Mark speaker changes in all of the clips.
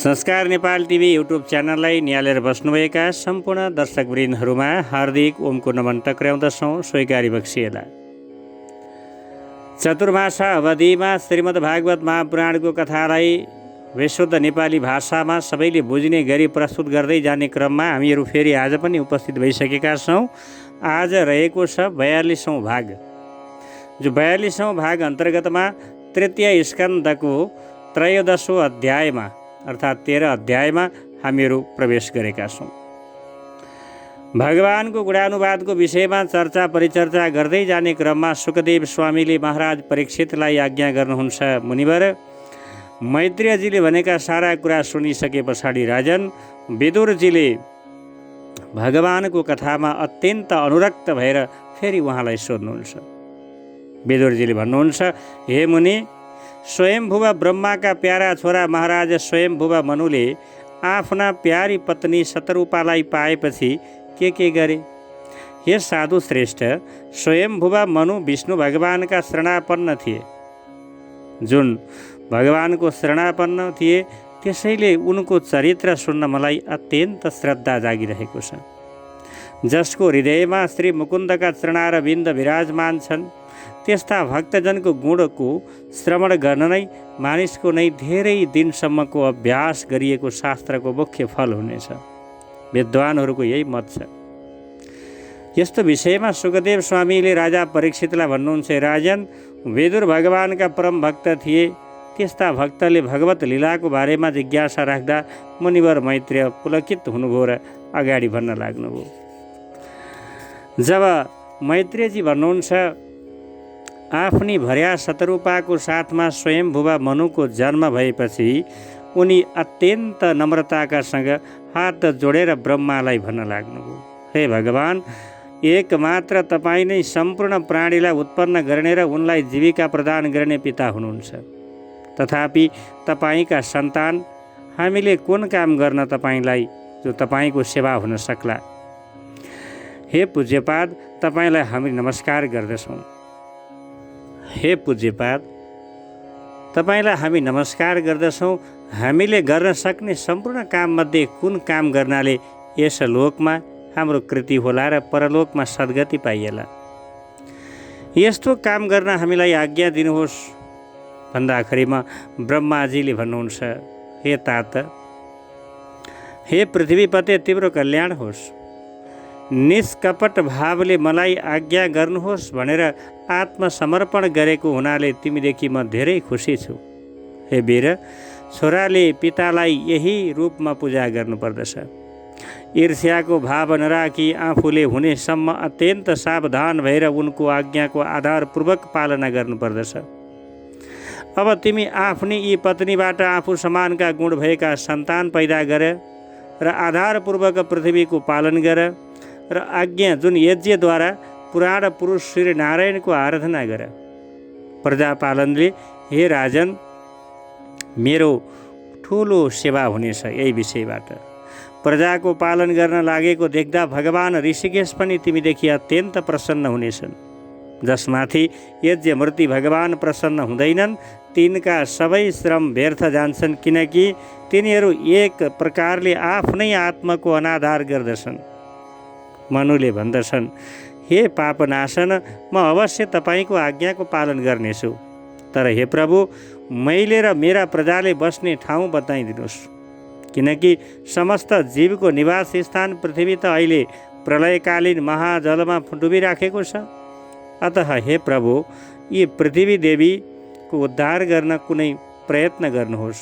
Speaker 1: संस्कार Nepal TV YouTube च्यानललाई निहालेर बस्नुभएका सम्पूर्ण दर्शकवृन्दहरूमा हार्दिक ओमको नमन टक्र्याउँदछौँ। स्वीकारी बक्सिएला। चतुर्मासा अवधिमा श्रीमद् भागवत महापुराणको कथालाई विशुद्ध नेपाली भाषामा सबैले बुझ्ने गरी प्रस्तुत गर्दै जाने क्रममा हामीहरू फेरि आज पनि उपस्थित भइसकेका छौँ। आज रहेको छ 42औं भाग, जो 42औं भाग अन्तर्गतमा तृतीय स्कन्धको 13औं अध्यायमा अर्थात् 13 अध्यायमा हामीहरू प्रवेश गरेका छौँ। भगवानको गुणानुवादको विषयमा चर्चा परिचर्चा गर्दै जाने क्रममा सुखदेव स्वामीले महाराज परीक्षितलाई आज्ञा गर्नुहुन्छ, मुनिवर मैत्रेयजीले भनेका सारा कुरा सुनिसके पछाडि राजन विदुरजीले भगवानको कथामा अत्यन्त अनुरक्त भएर फेरि उहाँलाई सोध्नुहुन्छ। विदुरजीले भन्नुहुन्छ, हे मुनि, स्वयम्भुवा ब्रह्माका प्यारा छोरा महाराज स्वयम्भुवा मनुले आफ्ना प्यारी पत्नी शतरूपालाई पाएपछि के गरे? हे साधु श्रेष्ठ, स्वयम्भुवा मनु विष्णु भगवानका शरणापन्न थिए। जुन भगवानको शरणापन्न थिए, त्यसैले उनको चरित्र सुन्न मलाई अत्यन्त श्रद्धा जागिरहेको छ। जसको हृदयमा श्री मुकुन्दका चरणारविन्द विराजमान छन्, त्यस्ता भक्तजनको गुणको श्रवण गर्न नै मानिसको नै धेरै दिनसम्मको अभ्यास गरिएको शास्त्रको मुख्य फल हुनेछ। विद्वानहरूको यही मत छ। यस्तो विषयमा सुखदेव स्वामीले राजा परीक्षितलाई भन्नुहुन्छ, राजन विदुर भगवानका परम भक्त थिए। त्यस्ता भक्तले भगवत लीलाको बारेमा जिज्ञासा राख्दा मुनिवर मैत्रेय पुलकित हुनुभयो र अगाडि भन्न लाग्नुभयो। जब मैत्रेयजी भन्नुहुन्छ, आफ्नी भर्या शतरूपाको साथमा स्वयम्भुवा मनुको जन्म भएपछि उनी अत्यन्त नम्रताका सँग हात जोडेर ब्रह्मालाई भन्न लाग्नुभयो, हे भगवान, एकमात्र तपाईँ नै सम्पूर्ण प्राणीलाई उत्पन्न गर्ने र उनलाई जीविका प्रदान गर्ने पिता हुनुहुन्छ। तथापि तपाईँका सन्तान हामीले कुन काम गर्न तपाईँलाई जो तपाईँको सेवा हुन सक्ला? हे पूज्यपाद, तपाईँलाई हामी नमस्कार गर्दछौँ। हे पूज्यपाद, तपाईँलाई हामी नमस्कार गर्दछौँ। हामीले गर्न सक्ने सम्पूर्ण काममध्ये कुन काम गर्नाले यस लोकमा हाम्रो कृति होला र परलोकमा सद्गति पाइएला? यस्तो काम गर्न हामीलाई आज्ञा दिनुहोस्। भन्दाखेरिमा ब्रह्माजीले भन्नुहुन्छ, हे तात, हे पृथ्वीपते, तिम्रो कल्याण होस्। निष्कपट भावले मलाई आज्ञा गर्नुहोस् भनेर आत्मसमर्पण गरेको हुनाले तिमीदेखि म धेरै खुसी छु। हे वीर, छोराले पितालाई यही रूपमा पूजा गर्नुपर्दछ। ईर्ष्याको भाव नराखी आफूले हुनेसम्म अत्यन्त सावधान भएर उनको आज्ञाको आधारपूर्वक पालना गर्नुपर्दछ। अब तिमी आफ्नी यी पत्नीबाट आफू समानका गुण भएका सन्तान पैदा गर र आधारपूर्वक पृथ्वीको पालन गर र आज्ञा जुन यज्ञद्वारा पुराण पुरुष श्री नारायणको आराधना गर। प्रजापालनले, हे राजन, मेरो ठुलो सेवा हुनेछ। यही विषयबाट प्रजाको पालन गर्न लागेको देख्दा भगवान ऋषिकेश पनि तिमीदेखि अत्यन्त प्रसन्न हुनेछन्। जसमाथि यज्ञमूर्ति भगवान प्रसन्न हुँदैनन्, तिनका सबै श्रम व्यर्थ जान्छन्, किनकि तिनीहरू एक प्रकारले आफ्नै आत्माको अनादर गर्दछन्। मनुले भन्दछन्, हे पापनाशन, म अवश्य तपाईँको आज्ञाको पालन गर्नेछु। तर हे प्रभु, मैले र मेरा प्रजाले बस्ने ठाउँ बताइदिनुहोस्, किनकि समस्त जीवको निवास स्थान पृथ्वी त अहिले प्रलयकालीन महाजलमा डुबिराखेको छ। अतः हे प्रभु, यी पृथ्वी देवीको उद्धार गर्न कुनै प्रयत्न गर्नुहोस्।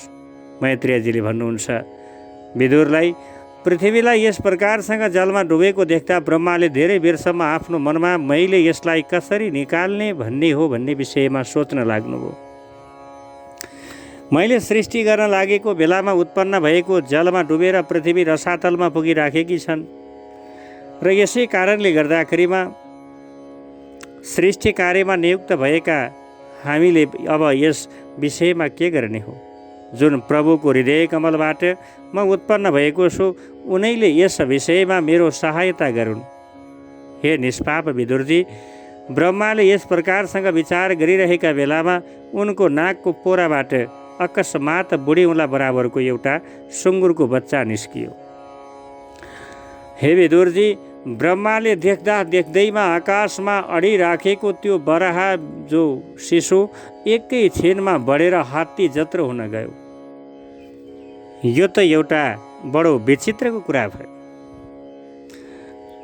Speaker 1: मैत्रेयजीले भन्नुहुन्छ, विदुरलाई पृथ्वीलाई यस प्रकारसँग जलमा डुबेको देख्दा ब्रह्माले धेरै बेरसम्म आफ्नो मनमा मैले यसलाई कसरी निकाल्ने भन्ने हो भन्ने विषयमा सोच्न लाग्नुभयो। मैले सृष्टि गर्न लागेको बेलामा उत्पन्न भएको जलमा डुबेर पृथ्वी रसातलमा पुगिराखेकी छन् र यसै कारणले गर्दाखेरिमा सृष्टि कार्यमा नियुक्त भएका हामीले अब यस विषयमा के गर्ने हो? जुन प्रभुको हृदय कमलबाट म उत्पन्न भएको छु, उनैले यस विषयमा मेरो सहायता गरून्। हे निष्पाप विदुरजी, ब्रह्माले यस प्रकारसँग विचार गरिरहेका बेलामा उनको नाकको पोराबाट अकस्मात बुढीउला बराबरको एउटा सुँगुरको बच्चा निस्कियो। हे विदुरजी, ब्रह्माले देख्दा देख्दैमा आकाशमा अडिराखेको त्यो बराहा जो शिशु एकै क्षणमा बढेर हात्ती जत्रो हुन गयो। यो त एउटा बडो विचित्रको कुरा भयो।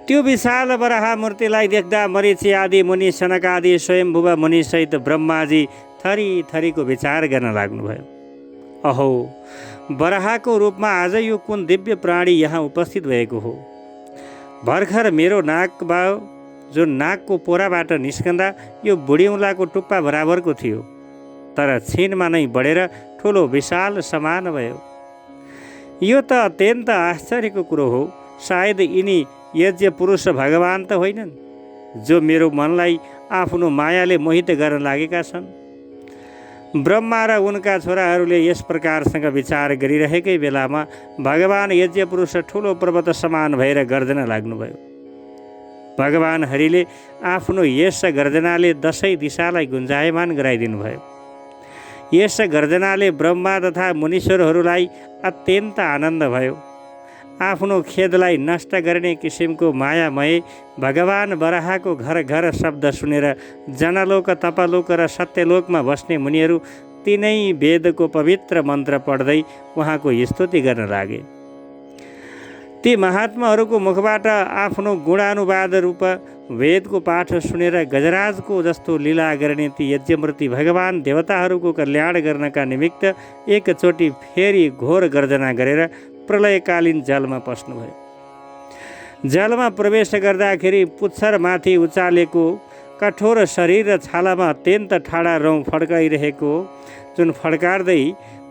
Speaker 1: त्यो विशाल बराहा मूर्तिलाई देख्दा मरीचि आदि मुनि, सनक आदि स्वयम्भुव मुनिसहित ब्रह्माजी थरी थरीको विचार गर्न लाग्नुभयो। अहो, बराहाको रूपमा आज यो कुन दिव्य प्राणी यहाँ उपस्थित भएको हो? भर्खर मेरो नाक भयो, जो नाकको पोराबाट निस्कँदा यो बुढीउलाको टुप्पा बराबरको थियो, तर छिनमा नै बढेर ठुलो विशाल समान भयो। यो त अत्यन्त आश्चर्यको कुरो हो। सायद यिनी यज्ञ पुरुष भगवान त होइनन्, जो मेरो मनलाई आफ्नो मायाले मोहित गर्न लागेका छन्। ब्रह्मा र उनका छोराहरूले यस प्रकारसँग विचार गरिरहेकै बेलामा भगवान यज्ञ पुरुष ठुलो पर्वत समान भएर गर्जना लाग्नुभयो। भगवान हरिले आफ्नो यस गर्जनाले दसैँ दिशालाई गुन्जायमान गराइदिनु भयो। यस गर्जनाले ब्रह्मा तथा मुनीश्वरहरूलाई अत्यन्त आनन्द भयो। आफ्नो खेदलाई नष्ट गर्ने किसिमको मायामय भगवान बराहको घर घर शब्द सुनेर जनलोक, तपलोक र सत्यलोकमा बस्ने मुनिहरू तिनै वेदको पवित्र मन्त्र पढ्दै उहाँको स्तुति गर्न लागे। ती महात्माहरूको मुखबाट आफ्नो गुणानुवाद रूप वेदको पाठ सुनेर गजराजको जस्तो लीला गर्ने ती यज्ञमूर्ति भगवान देवताहरूको कल्याण गर्नका निमित्त एकचोटि फेरि घोर गर्जना गरेर प्रलयकालीन जलमा पस्नुभयो। जलमा प्रवेश गर्दाखेरि पुच्छरमाथि उचालेको कठोर शरीर र छालामा अत्यन्त ठाडा रौँ फड्काइरहेको, जुन फड्कार्दै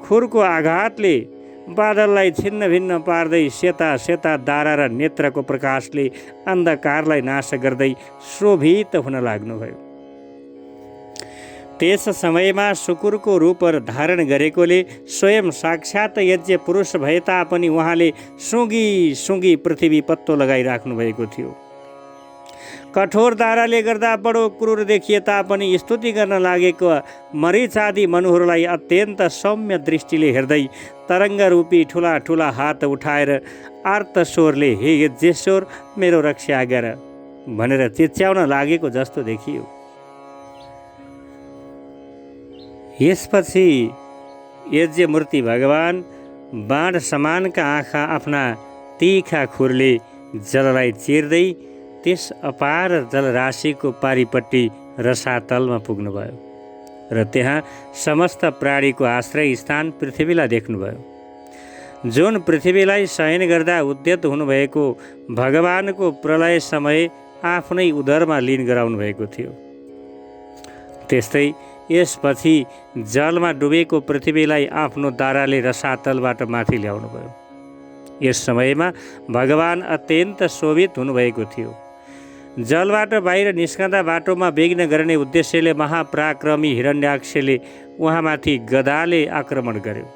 Speaker 1: खुरको आघातले बादललाई छिन्न भिन्न पार्दै सेता सेता दारा र नेत्रको प्रकाशले अन्धकारलाई नाश गर्दै शोभित हुन लाग्नुभयो। त्यस समयमा सुकुरको रूप धारण गरेकोले स्वयं साक्षात यज्ञ पुरुष भए तापनि उहाँले सुँगी सुँगी पृथ्वी पत्तो लगाइराख्नु भएको थियो। कठोर दाराले गर्दा बडो क्रूर देखिए तापनि स्तुति गर्न लागेको मरीच आदि मनुहरूलाई अत्यन्त सौम्य दृष्टिले हेर्दै तरङ्ग रूपी ठुला ठुला हात उठाएर आर्त स्वरले हे यज्ञेश्वर मेरो रक्षा गर भनेर चिच्याउन लागेको जस्तो देखियो। यसपछि यज्ञमूर्ति भगवान बाण समानका आँखा आफ्ना तीखा खुरले जललाई चिर्दै त्यस अपार जलराशिको पारिपट्टि रसातलमा पुग्नुभयो र त्यहाँ समस्त प्राणीको आश्रय स्थान पृथ्वीलाई देख्नुभयो। जुन पृथ्वीलाई शयन गर्दा उद्यत हुनुभएको भगवानको प्रलय समय आफ्नै उदरमा लीन गराउनु भएको थियो। त्यस्तै यसपछि जलमा डुबेको पृथ्वीलाई आफ्नो दाराले रसातलबाट माथि ल्याउनुभयो। यस समयमा भगवान अत्यन्त शोभित हुनुभएको थियो। जलबाट बाहिर निस्कँदा बाटोमा विघ्न गर्ने उद्देश्यले महापराक्रमी हिरण्याक्षले उहाँमाथि गदाले आक्रमण गर्यो।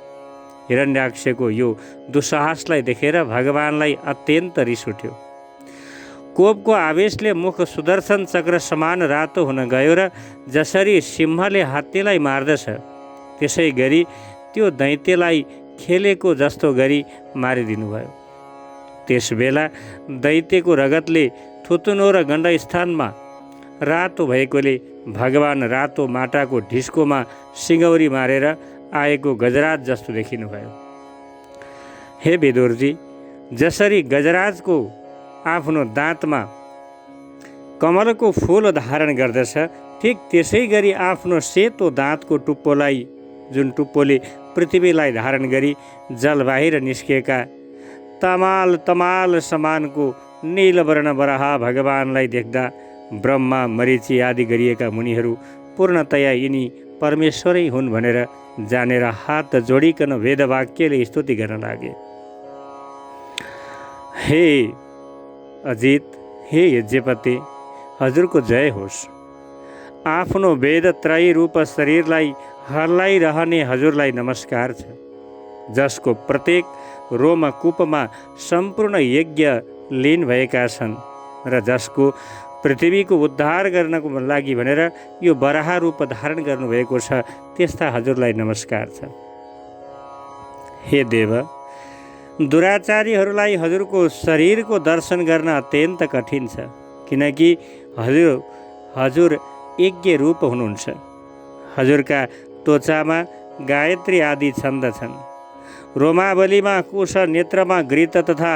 Speaker 1: हिरण्याक्षको यो दुस्साहसलाई देखेर भगवानलाई अत्यन्त रिस उठ्यो। कोपको आवेशले मुख सुदर्शन चक्र समान रातो हुन गयो र जसरी सिंहले हात्तीलाई मार्दछ त्यसै गरी त्यो दैत्यलाई खेलेको जस्तो गरी मारिदिनुभयो। त्यसबेला दैत्यको रगतले थुतुनो र गण्डस्थानमा रातो भएकोले भगवान रातो माटाको ढिस्कोमा सिङ्गौरी मारेर आएको गजराज जस्तो देखिनुभयो। हे विदुरजी, जसरी गजराजको आफ्नो दाँतमा कमलको फूल धारण गर्दछ, ठिक त्यसै गरी आफ्नो सेतो दाँतको टुप्पोलाई, जुन टुप्पोले पृथ्वीलाई धारण गरी जल बाहिर निस्किएका तमाल तमाल समानको नीलवर्ण बराहा भगवानलाई देख्दा ब्रह्मा, मरीचि आदि गरिएका मुनिहरू पूर्णतया यिनी परमेश्वरै हुन् भनेर जानेर हात जोडिकन वेदवाक्यले स्तुति गर्न लागे। हे अजित, हे यज्ञपति, हजुरको जय होस्। आफ्नो वेद त्रयी रूप शरीरलाई हल्लाइरहने हजुरलाई नमस्कार छ, जसको प्रत्येक रोमकूपमा सम्पूर्ण यज्ञ लीन भएका छन् र जसको पृथ्वीको उद्धार गर्नको लागि भनेर यो बराह रूप धारण गर्नुभएको छ, त्यस्ता हजुरलाई नमस्कार छ। हे देव, दुराचारीहरूलाई हजुरको शरीरको दर्शन गर्न अत्यन्त कठिन छ, किनकि हजुर यज्ञ रूप हुनुहुन्छ। हजुरका त्वचामा गायत्री आदि छन्द छन्, रोमावलीमा कुश, नेत्रमा घृत तथा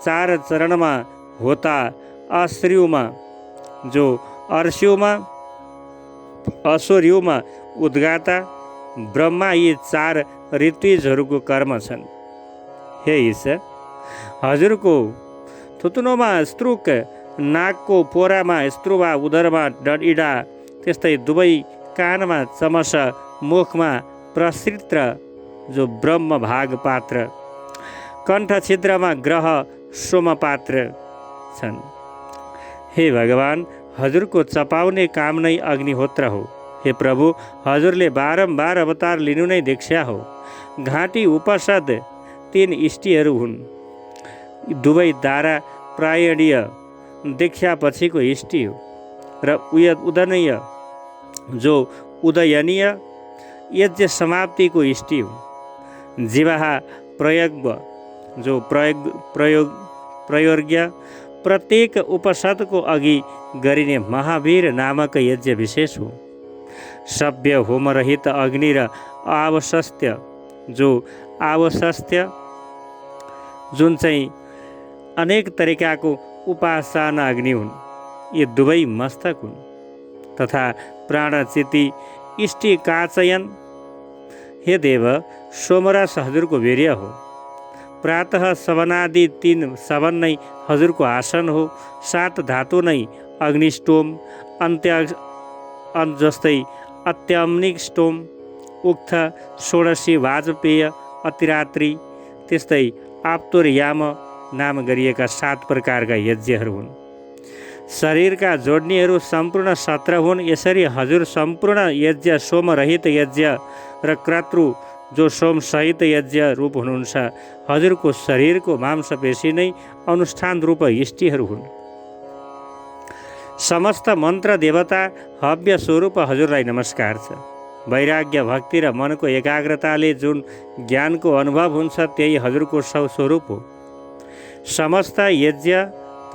Speaker 1: 4 चरणमा होता, अश्रुमा जो अर्स्युमा असोर्युमा उद्गाता, ब्रह्मा, यी 4 ऋत्विजहरूको कर्म छन्। हे ईश्वर, हजुरको थुतुनोमा स्त्रुक, नाकको पोरामा स्त्रुवा, उदरमा डडिडा, त्यस्तै दुवै कानमा चमस, मुखमा प्रसृत जो ब्रह्म भाग पात्र, कण्ठ छिद्रमा ग्रह सोमपात्र छन्। हे भगवान, हजुरको चपाउने काम नै अग्निहोत्र हो। हे प्रभु, हजुरले बारम्बार अवतार लिनु नै दीक्षा हो। घाँटी उपसद 3 इष्टिहरू हुन्। दुवै दारा प्रायणीय दीक्षा पछिको इष्टि हो र उदनीय जो उदयनीय यज्ञ समाप्तिको इष्टि हो। जिवाहा प्रयज्ञ जो प्रयोग्य प्रत्येक उपसदको अघि गरिने महावीर नामक यज्ञ विशेष हो। सभ्य होमरहित अग्नि र आवशस्त्य जो आवशस्त्य जुन चाहिँ अनेक तरिकाको उपासना अग्नि हुन्, यी दुवै मस्तक हुन्। तथा प्राणचिति इष्टि काचयन। हे देव, सोमरस हजुरको वीर्य हो। प्रातः सवनादि 3 सवन नै हजुरको आसन हो। 7 धातु नै अग्निष्टोम, जस्तै अत्यम्निक स्टोम, उक्त षोडशी वाजपेय, अतिरात्रि, त्यस्तै आप्तोर्याम नाम गरिएका 7 प्रकारका यज्ञहरू हुन्। शरीरका जोड्नीहरू सम्पूर्ण 17 हुन्। यसरी हजुर सम्पूर्ण यज्ञ सोमरहित यज्ञ र क्रतु जो सोमसहित यज्ञ रूप हुनुहुन्छ। हजुरको शरीरको मांसपेशी नै अनुष्ठान रूप इष्टिहरू हुन्। समस्त मन्त्र देवता हव्य स्वरूप हजुरलाई नमस्कार छ। वैराग्य, भक्ति र मनको एकाग्रताले जुन ज्ञानको अनुभव हुन्छ त्यही हजुरको स्वरूप हो। समस्त यज्ञ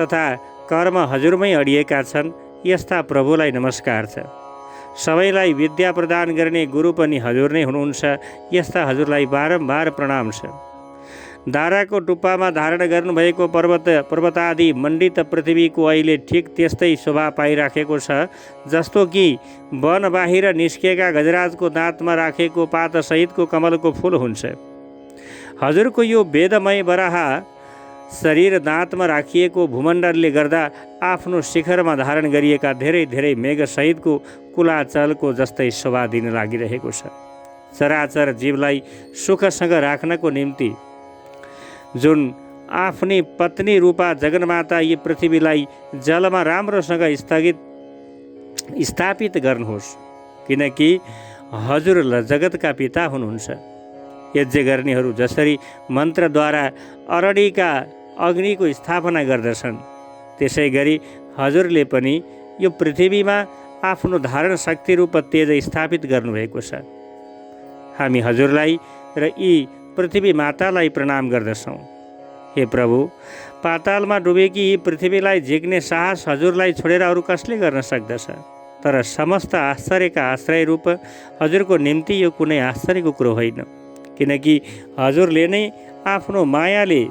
Speaker 1: तथा कर्म हजुरमै अडिएका छन्। यस्ता प्रभुलाई नमस्कार छ। सबैलाई विद्या प्रदान गर्ने गुरु पनि हजुर नै हुनुहुन्छ। यस्ता हजुरलाई बारम्बार प्रणाम छ। दाराको टुप्पामा धारण गर्नुभएको पर्वतादि मण्डित पृथ्वीको अहिले ठिक त्यस्तै शोभा पाइराखेको छ जस्तो कि वन बाहिर निस्किएका गजराजको दाँतमा राखेको पातसहितको कमलको फूल हुन्छ। हजुरको यो वेदमय बराह शरीर दाँतमा राखिएको भूमण्डलले गर्दा आफ्नो शिखरमा धारण गरिएका धेरै धेरै मेघसहितको कुलाचलको जस्तै शोभा दिन लागिरहेको छ। चराचर जीवलाई सुखसँग राख्नको निम्ति जुन आफ्नी पत्नी रूपा जगन्माता यी पृथ्वीलाई जलमा राम्रोसँग स्थापित गर्नुहोस्, किनकि हजुर जगतका पिता हुनुहुन्छ। यज्ञ गर्नेहरू जसरी मन्त्रद्वारा अरडीका अग्निको स्थापना गर्दछन्, त्यसै गरी हजुरले पनि यो पृथ्वीमा आफ्नो धारण शक्ति रूप तेज स्थापित गर्नुभएको छ। हामी हजुरलाई र यी पृथ्वी मातालाई प्रणाम गर्दछौँ। हे प्रभु, पातालमा डुबेकी यी पृथ्वीलाई झिक्ने साहस हजुरलाई छोडेर अरू कसले गर्न सक्दछ? तर समस्त आश्चर्यका आश्रय रूप हजुरको निम्ति यो कुनै आश्चर्यको कुरो होइन, किनकि हजुरले नै आफ्नो मायाले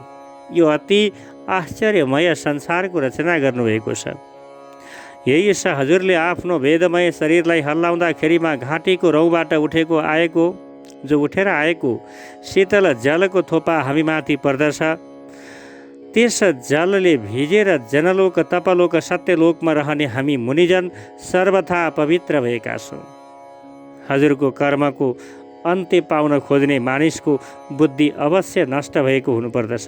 Speaker 1: यो अति आश्चर्यमय संसारको रचना गर्नुभएको छ। यही हजुरले आफ्नो वेदमय शरीरलाई हल्लाउँदाखेरिमा घाँटीको रौँबाट उठेर आएको शीतल जलको थोपा हामीमाथि पर्दछ। त्यस जलले भिजेर जनलोक, तपलोक, सत्यलोकमा रहने हामी मुनिजन सर्वथा पवित्र भएका छौँ। हजुरको कर्मको अन्त्य पाउन खोज्ने मानिसको बुद्धि अवश्य नष्ट भएको हुनुपर्दछ,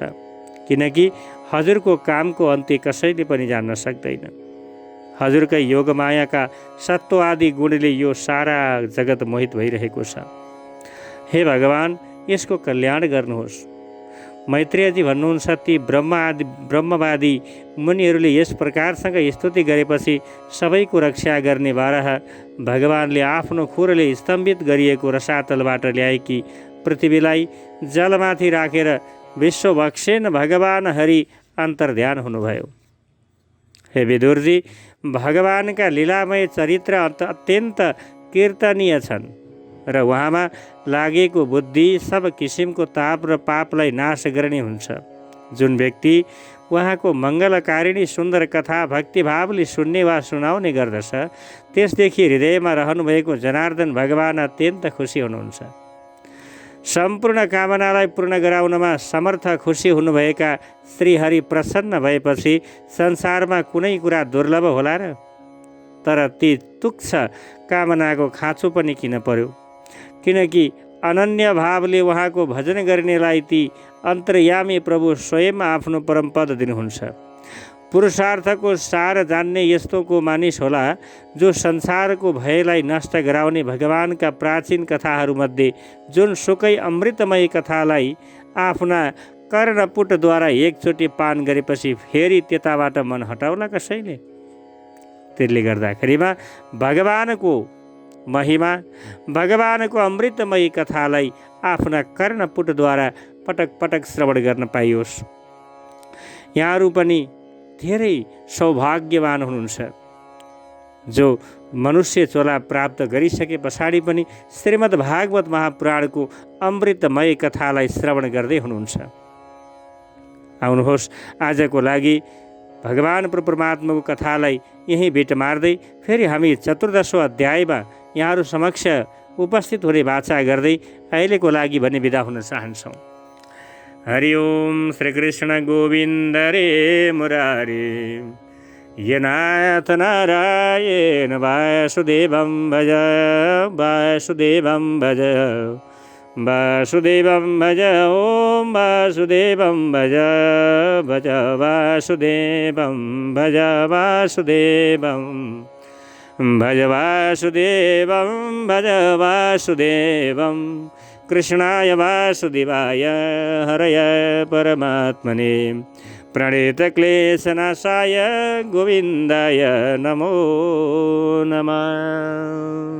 Speaker 1: किनकि हजुरको कामको अन्त्य कसैले पनि जान्न सक्दैन। हजुरकै योगमायाका सत्व आदि गुणले यो सारा जगत मोहित भइरहेको छ। हे भगवान, यसको कल्याण गर्नुहोस्। मैत्रेयजी भन्नुहुन्छ, ती ब्रह्मवादी मुनिहरूले यस प्रकारसँग स्तुति गरेपछि सबैको रक्षा गर्ने बारह भगवानले आफ्नो खुरले स्तम्भित गरिएको रसातलबाट ल्याएकी पृथ्वीलाई जलमाथि राखेर विश्वभक्षेन भगवान हरि अन्तर्ध्यान हुनुभयो। हे विदुरजी, भगवानका लीलामय चरित्र अत्यन्त कीर्तनीय छन् र उहाँमा लागेको बुद्धि सब किसिमको ताप र पापलाई नाश गर्ने हुन्छ। जुन व्यक्ति उहाँको मङ्गलकारिणी सुन्दर कथा भक्तिभावले सुन्ने वा सुनाउने गर्दछ, त्यसदेखि हृदयमा रहनुभएको जनार्दन भगवान अत्यन्त खुसी हुनुहुन्छ। सम्पूर्ण कामनालाई पूर्ण गराउनमा समर्थ खुसी हुनुभएका श्रीहरि प्रसन्न भएपछि संसारमा कुनै कुरा दुर्लभ होला र? तर ती तुच्छ कामनाको खाँचो पनि किन पर्यो? किनकि अनन्य भावले उहाँको भजन गर्नेलाई ती अन्तर्यामी प्रभु स्वयं आफ्नो परम पद दिनुहुन्छ। पुरुषार्थको सार जान्ने यस्तोको मानिस होला जो संसारको भयलाई नष्ट गराउने भगवानका प्राचीन कथाहरूमध्ये जुन सुकै अमृतमय कथालाई आफ्ना कर्णपुटद्वारा एकचोटि पान गरेपछि फेरि त्यताबाट मन हटाउला कसैले? त्यसले गर्दाखेरिमा भगवानको महिमा, भगवानको अमृतमय कथालाई आफ्ना कर्णपुटद्वारा पटक पटक श्रवण गर्न पाइयोस्। यहाँहरू पनि धेरै सौभाग्यवान हुनुहुन्छ जो मनुष्य चोला प्राप्त गरिसके पछाडि पनि श्रीमद् भागवत महापुराणको अमृतमय कथालाई श्रवण गर्दै हुनुहुन्छ। आउनुहोस्, आजको लागि भगवान परमात्माको कथालाई यहीँ भेट मार्दै फेरि हामी 14औं अध्यायमा यहाँहरू समक्ष उपस्थित हुने वाचा गर्दै अहिलेको लागि भने बिदा हुन चाहन्छौँ। हरि ओम श्री कृष्ण गोविन्द रे मुरारे ये नाथ नारायण वासुदेवं भज वासुदेवं भज वासुदेवं भज ओम वासुदेवं भज भज वासुदेवं भज वासुदेवं भज वासुदेवं भज वासुदेवं कृष्णाय वासुदेवाय हरय परमात्मने प्रणीतक्लेशनाशाय गोविन्दाय नमो नमः।